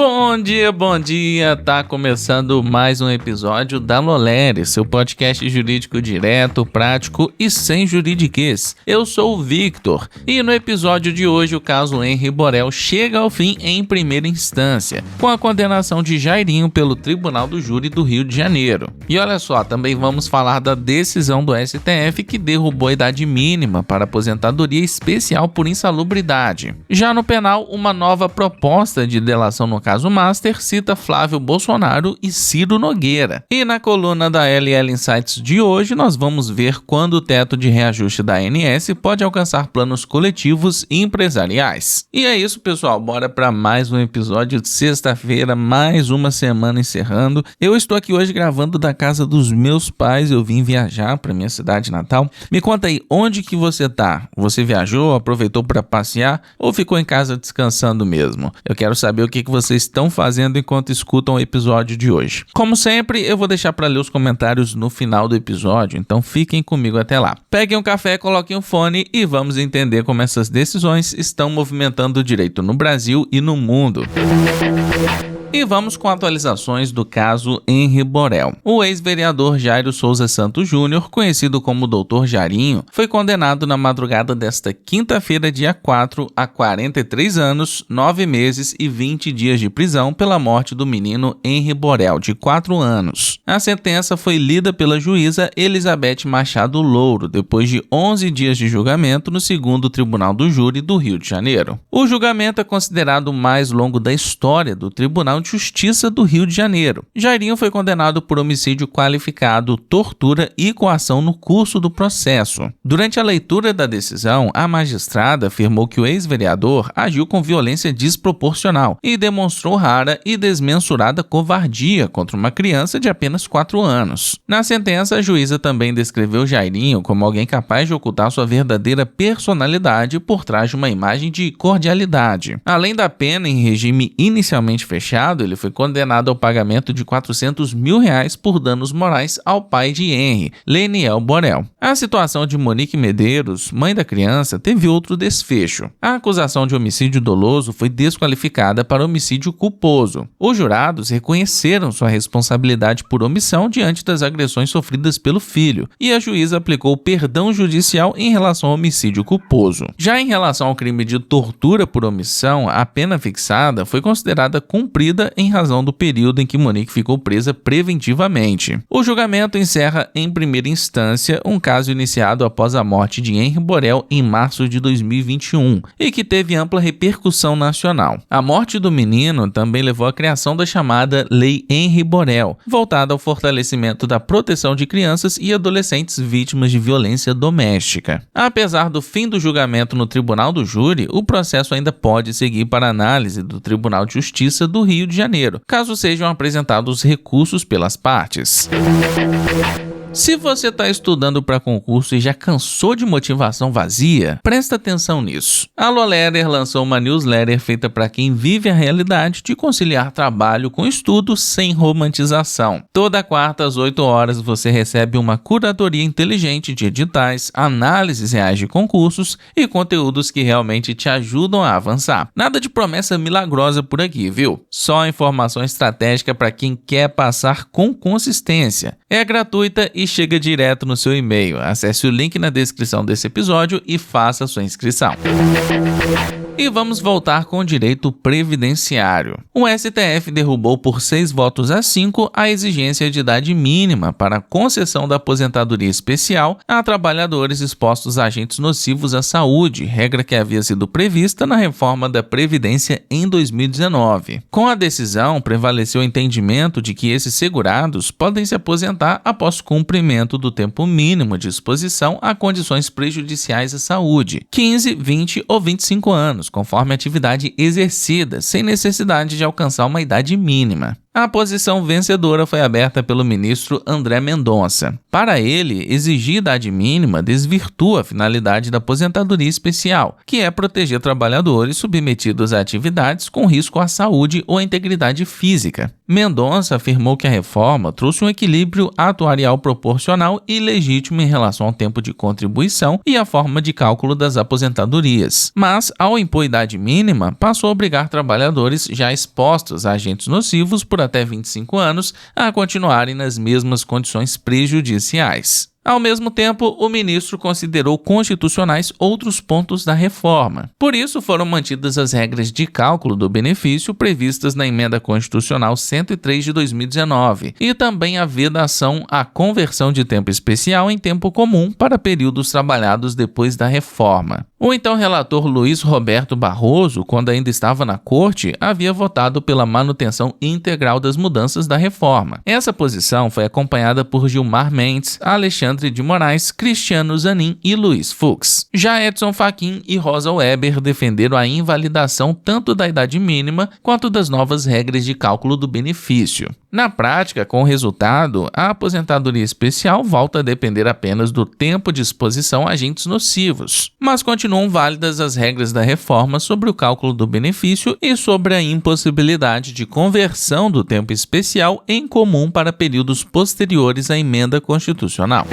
Bom dia, tá começando mais um episódio da Lolere, seu podcast jurídico direto, prático e sem juridiquês. Eu sou o Victor e no episódio de hoje o caso Henri Borel chega ao fim em primeira instância, com a condenação de Jairinho pelo Tribunal do Júri do Rio de Janeiro. E olha só, também vamos falar da decisão do STF que derrubou a idade mínima para aposentadoria especial por insalubridade. Já no penal, uma nova proposta de delação no caso Master cita Flávio Bolsonaro e Ciro Nogueira. E na coluna da LL Insights de hoje, nós vamos ver quando o teto de reajuste da ANS pode alcançar planos coletivos e empresariais. E é isso, pessoal. Bora para mais um episódio de sexta-feira, mais uma semana encerrando. Eu estou aqui hoje gravando da casa dos meus pais. Eu vim viajar para minha cidade natal. Me conta aí, onde que você tá? Você viajou, aproveitou para passear ou ficou em casa descansando mesmo? Eu quero saber o que vocês estão fazendo enquanto escutam o episódio de hoje. Como sempre, eu vou deixar para ler os comentários no final do episódio, então fiquem comigo até lá. Peguem um café, coloquem um fone e vamos entender como essas decisões estão movimentando o direito no Brasil e no mundo. E vamos com atualizações do caso Henri Borel. O ex-vereador Jairo Souza Santos Júnior, conhecido como Dr. Jairinho, foi condenado na madrugada desta quinta-feira, dia 4, a 43 anos, 9 meses e 20 dias de prisão pela morte do menino Henri Borel, de 4 anos. A sentença foi lida pela juíza Elizabeth Machado Louro, depois de 11 dias de julgamento no 2º Tribunal do Júri do Rio de Janeiro. O julgamento é considerado o mais longo da história do Tribunal de Justiça do Rio de Janeiro. Jairinho foi condenado por homicídio qualificado, tortura e coação no curso do processo. Durante a leitura da decisão, a magistrada afirmou que o ex-vereador agiu com violência desproporcional e demonstrou rara e desmensurada covardia contra uma criança de apenas 4 anos. Na sentença, a juíza também descreveu Jairinho como alguém capaz de ocultar sua verdadeira personalidade por trás de uma imagem de cordialidade. Além da pena em regime inicialmente fechado, ele foi condenado ao pagamento de R$400 mil por danos morais ao pai de Henri, Leniel Borel. A situação de Monique Medeiros, mãe da criança, teve outro desfecho. A acusação de homicídio doloso foi desqualificada para homicídio culposo. Os jurados reconheceram sua responsabilidade por omissão diante das agressões sofridas pelo filho, e a juíza aplicou perdão judicial em relação ao homicídio culposo. Já em relação ao crime de tortura por omissão, a pena fixada foi considerada cumprida em razão do período em que Monique ficou presa preventivamente. O julgamento encerra em primeira instância um caso iniciado após a morte de Henri Borel em março de 2021 e que teve ampla repercussão nacional. A morte do menino também levou à criação da chamada Lei Henri Borel, voltada ao fortalecimento da proteção de crianças e adolescentes vítimas de violência doméstica. Apesar do fim do julgamento no Tribunal do Júri, o processo ainda pode seguir para análise do Tribunal de Justiça do Rio de Janeiro, caso sejam apresentados recursos pelas partes. Se você está estudando para concurso e já cansou de motivação vazia, presta atenção nisso. A Lolere lançou uma newsletter feita para quem vive a realidade de conciliar trabalho com estudo sem romantização. Toda quarta às 8 horas você recebe uma curadoria inteligente de editais, análises reais de concursos e conteúdos que realmente te ajudam a avançar. Nada de promessa milagrosa por aqui, viu? Só informação estratégica para quem quer passar com consistência. É gratuita e chega direto no seu e-mail. Acesse o link na descrição desse episódio e faça a sua inscrição. E vamos voltar com o direito previdenciário. O STF derrubou por 6 votos a 5 a exigência de idade mínima para a concessão da aposentadoria especial a trabalhadores expostos a agentes nocivos à saúde, regra que havia sido prevista na reforma da Previdência em 2019. Com a decisão, prevaleceu o entendimento de que esses segurados podem se aposentar após cumprimento do tempo mínimo de exposição a condições prejudiciais à saúde, 15, 20 ou 25 anos, conforme a atividade exercida, sem necessidade de alcançar uma idade mínima. A posição vencedora foi aberta pelo ministro André Mendonça. Para ele, exigir idade mínima desvirtua a finalidade da aposentadoria especial, que é proteger trabalhadores submetidos a atividades com risco à saúde ou à integridade física. Mendonça afirmou que a reforma trouxe um equilíbrio atuarial proporcional e legítimo em relação ao tempo de contribuição e à forma de cálculo das aposentadorias, mas, ao impor idade mínima, passou a obrigar trabalhadores já expostos a agentes nocivos por até 25 anos a continuarem nas mesmas condições prejudiciais. Ao mesmo tempo, o ministro considerou constitucionais outros pontos da reforma. Por isso, foram mantidas as regras de cálculo do benefício previstas na Emenda Constitucional 103 de 2019 e também a vedação à conversão de tempo especial em tempo comum para períodos trabalhados depois da reforma. O então relator Luiz Roberto Barroso, quando ainda estava na corte, havia votado pela manutenção integral das mudanças da reforma. Essa posição foi acompanhada por Gilmar Mendes, Alexandre de Moraes, Cristiano Zanin e Luiz Fux. Já Edson Fachin e Rosa Weber defenderam a invalidação tanto da idade mínima quanto das novas regras de cálculo do benefício. Na prática, com o resultado, a aposentadoria especial volta a depender apenas do tempo de exposição a agentes nocivos, mas continuam válidas as regras da reforma sobre o cálculo do benefício e sobre a impossibilidade de conversão do tempo especial em comum para períodos posteriores à emenda constitucional.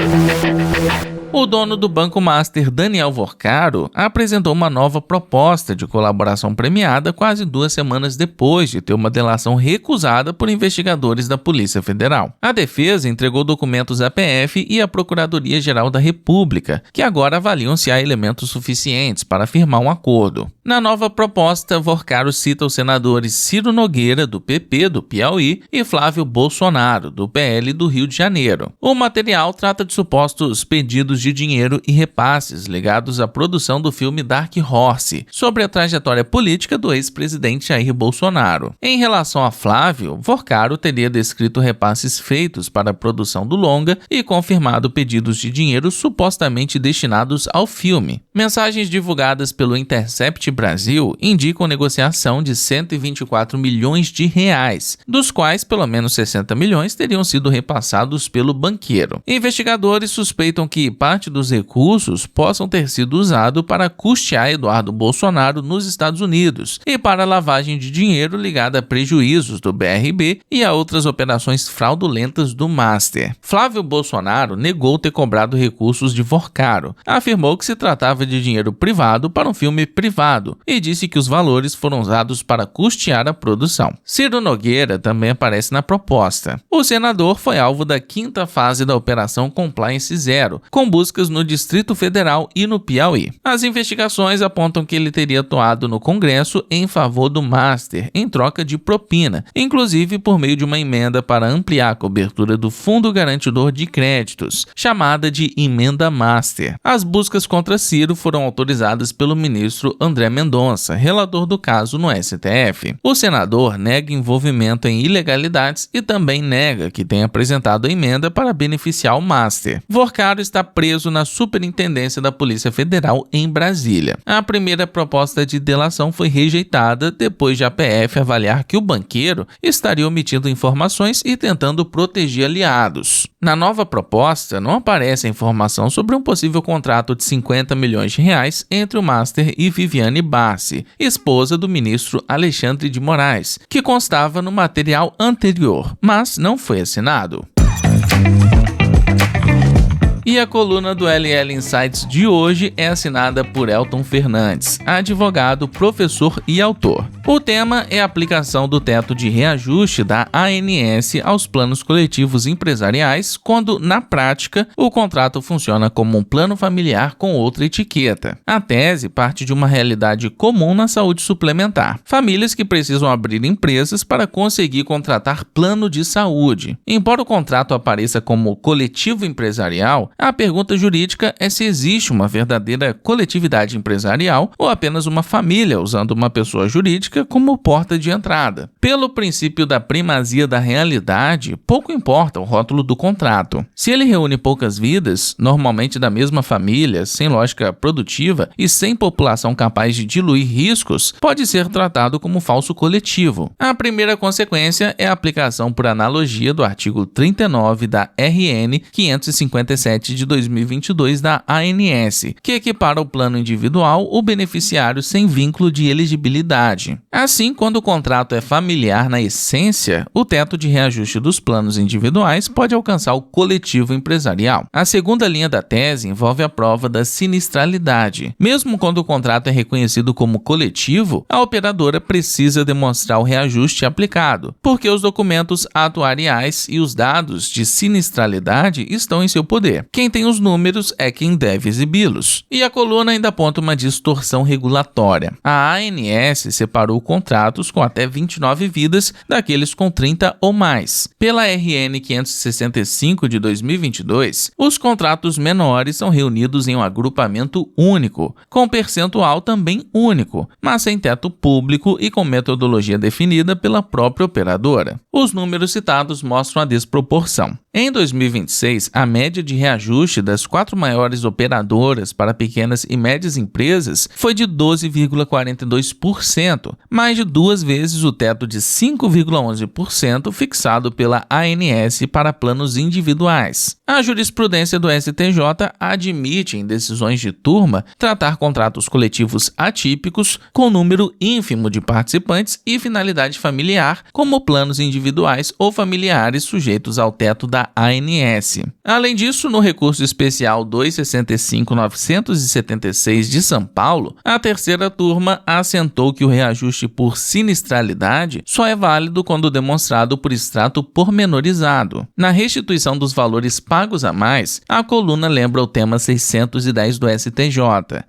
O dono do Banco Master, Daniel Vorcaro, apresentou uma nova proposta de colaboração premiada quase 2 semanas depois de ter uma delação recusada por investigadores da Polícia Federal. A defesa entregou documentos à PF e à Procuradoria-Geral da República, que agora avaliam se há elementos suficientes para firmar um acordo. Na nova proposta, Vorcaro cita os senadores Ciro Nogueira, do PP do Piauí, e Flávio Bolsonaro, do PL do Rio de Janeiro. O material trata de supostos pedidos de dinheiro e repasses ligados à produção do filme Dark Horse, sobre a trajetória política do ex-presidente Jair Bolsonaro. Em relação a Flávio, Vorcaro teria descrito repasses feitos para a produção do longa e confirmado pedidos de dinheiro supostamente destinados ao filme. Mensagens divulgadas pelo Intercept Brasil indicam negociação de 124 milhões de reais, dos quais pelo menos 60 milhões teriam sido repassados pelo banqueiro. Investigadores suspeitam que parte dos recursos possam ter sido usados para custear Eduardo Bolsonaro nos Estados Unidos e para lavagem de dinheiro ligada a prejuízos do BRB e a outras operações fraudulentas do Master. Flávio Bolsonaro negou ter cobrado recursos de Vorcaro, afirmou que se tratava de dinheiro privado para um filme privado e disse que os valores foram usados para custear a produção. Ciro Nogueira também aparece na proposta. O senador foi alvo da 5ª fase da Operação Compliance Zero, com buscas no Distrito Federal e no Piauí. As investigações apontam que ele teria atuado no Congresso em favor do Master, em troca de propina, inclusive por meio de uma emenda para ampliar a cobertura do Fundo Garantidor de Créditos, chamada de Emenda Master. As buscas contra Ciro foram autorizadas pelo ministro André Mendonça, relator do caso no STF. O senador nega envolvimento em ilegalidades e também nega que tenha apresentado a emenda para beneficiar o Master. Vorcaro está preso na Superintendência da Polícia Federal em Brasília. A primeira proposta de delação foi rejeitada depois de a PF avaliar que o banqueiro estaria omitindo informações e tentando proteger aliados. Na nova proposta, não aparece a informação sobre um possível contrato de 50 milhões de reais entre o Master e Viviane Bassi, esposa do ministro Alexandre de Moraes, que constava no material anterior, mas não foi assinado. E a coluna do LL Insights de hoje é assinada por Elton Fernandes, advogado, professor e autor. O tema é a aplicação do teto de reajuste da ANS aos planos coletivos empresariais, quando, na prática, o contrato funciona como um plano familiar com outra etiqueta. A tese parte de uma realidade comum na saúde suplementar. Famílias que precisam abrir empresas para conseguir contratar plano de saúde. Embora o contrato apareça como coletivo empresarial, a pergunta jurídica é se existe uma verdadeira coletividade empresarial ou apenas uma família usando uma pessoa jurídica jurídica como porta de entrada. Pelo princípio da primazia da realidade, pouco importa o rótulo do contrato. Se ele reúne poucas vidas, normalmente da mesma família, sem lógica produtiva e sem população capaz de diluir riscos, pode ser tratado como falso coletivo. A primeira consequência é a aplicação por analogia do artigo 39 da RN 557 de 2022 da ANS, que equipara ao plano individual o beneficiário sem vínculo de elegibilidade. Assim, quando o contrato é familiar na essência, o teto de reajuste dos planos individuais pode alcançar o coletivo empresarial. A segunda linha da tese envolve a prova da sinistralidade. Mesmo quando o contrato é reconhecido como coletivo, a operadora precisa demonstrar o reajuste aplicado, porque os documentos atuariais e os dados de sinistralidade estão em seu poder. Quem tem os números é quem deve exibi-los. E a coluna ainda aponta uma distorção regulatória. A ANS separou contratos com até 29 vidas daqueles com 30 ou mais. Pela RN 565 de 2022, os contratos menores são reunidos em um agrupamento único, com percentual também único, mas sem teto público e com metodologia definida pela própria operadora. Os números citados mostram a desproporção. Em 2026, a média de reajuste das 4 maiores operadoras para pequenas e médias empresas foi de 12,42%, mais de 2 vezes o teto de 5,11% fixado pela ANS para planos individuais. A jurisprudência do STJ admite, em decisões de turma, tratar contratos coletivos atípicos com número ínfimo de participantes e finalidade familiar, como planos individuais ou familiares sujeitos ao teto da ANS. Além disso, no recurso especial 265.976 de São Paulo, a terceira turma assentou que o reajuste por sinistralidade só é válido quando demonstrado por extrato pormenorizado. Na restituição dos valores pagos a mais, a coluna lembra o tema 610 do STJ,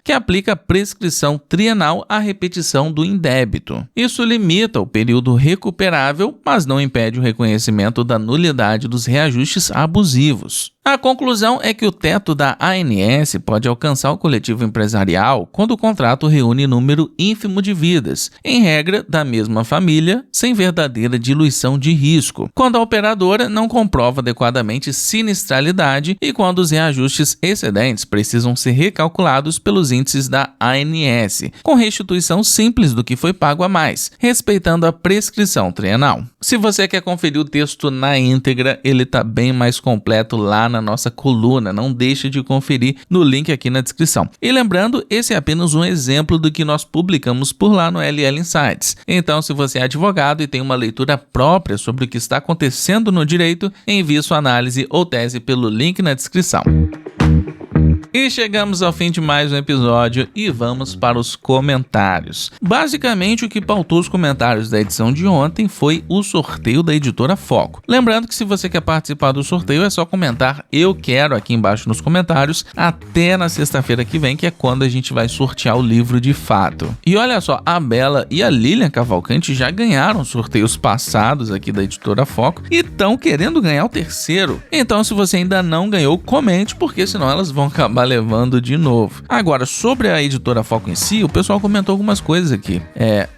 que aplica prescrição trienal à repetição do indébito. Isso limita o período recuperável, mas não impede o reconhecimento da nulidade dos reajustes abusivos. A conclusão é que o teto da ANS pode alcançar o coletivo empresarial quando o contrato reúne número ínfimo de vidas, em regra da mesma família, sem verdadeira diluição de risco, quando a operadora não comprova adequadamente sinistralidade e quando os reajustes excedentes precisam ser recalculados pelos índices da ANS, com restituição simples do que foi pago a mais, respeitando a prescrição trienal. Se você quer conferir o texto na íntegra, ele está bem mais completo lá na nossa coluna, não deixe de conferir no link aqui na descrição. E lembrando, esse é apenas um exemplo do que nós publicamos por lá no LL Insights. Então, se você é advogado e tem uma leitura própria sobre o que está acontecendo no direito, envie sua análise ou tese pelo link na descrição. E chegamos ao fim de mais um episódio e vamos para os comentários. Basicamente, o que pautou os comentários da edição de ontem foi o sorteio da Editora Foco. Lembrando que se você quer participar do sorteio, é só comentar "eu quero" aqui embaixo nos comentários até na sexta-feira que vem, que é quando a gente vai sortear o livro de fato. E olha só, a Bela e a Lilian Cavalcante já ganharam sorteios passados aqui da Editora Foco e estão querendo ganhar o terceiro. Então, se você ainda não ganhou, comente, porque senão elas vão acabar levando de novo. Agora, sobre a Editora Foco em si, o pessoal comentou algumas coisas aqui.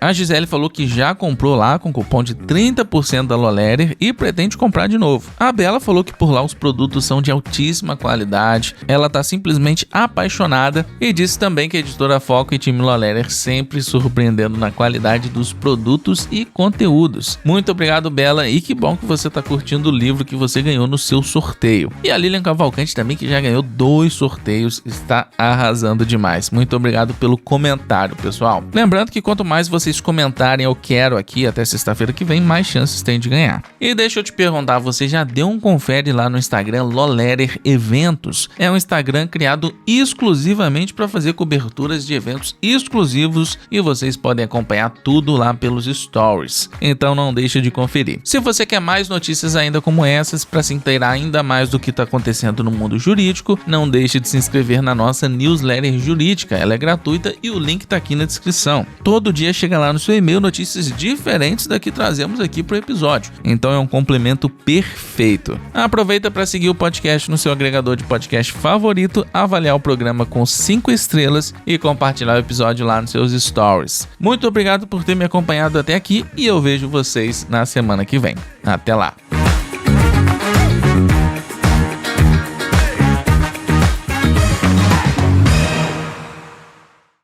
A Gisele falou que já comprou lá com cupom de 30% da Lolerer e pretende comprar de novo. A Bela falou que por lá os produtos são de altíssima qualidade, ela tá simplesmente apaixonada e disse também que a Editora Foco e time Lolerer sempre surpreendendo na qualidade dos produtos e conteúdos. Muito obrigado, Bela, e que bom que você tá curtindo o livro que você ganhou no seu sorteio. E a Lilian Cavalcante também, que já ganhou 2 sorteios, está arrasando demais. Muito obrigado pelo comentário, pessoal. Lembrando que quanto mais vocês comentarem "eu quero" aqui até sexta-feira que vem, mais chances tem de ganhar. E deixa eu te perguntar, você já deu um confere lá no Instagram Lolerer Eventos? É um Instagram criado exclusivamente para fazer coberturas de eventos exclusivos e vocês podem acompanhar tudo lá pelos stories. Então não deixa de conferir. Se você quer mais notícias ainda como essas, para se inteirar ainda mais do que está acontecendo no mundo jurídico, não deixe de se inscrever na nossa newsletter jurídica. Ela é gratuita e o link tá aqui na descrição. Todo dia chega lá no seu e-mail notícias diferentes da que trazemos aqui pro episódio. Então é um complemento perfeito. Aproveita para seguir o podcast no seu agregador de podcast favorito, avaliar o programa com 5 estrelas e compartilhar o episódio lá nos seus stories. Muito obrigado por ter me acompanhado até aqui e eu vejo vocês na semana que vem. Até lá!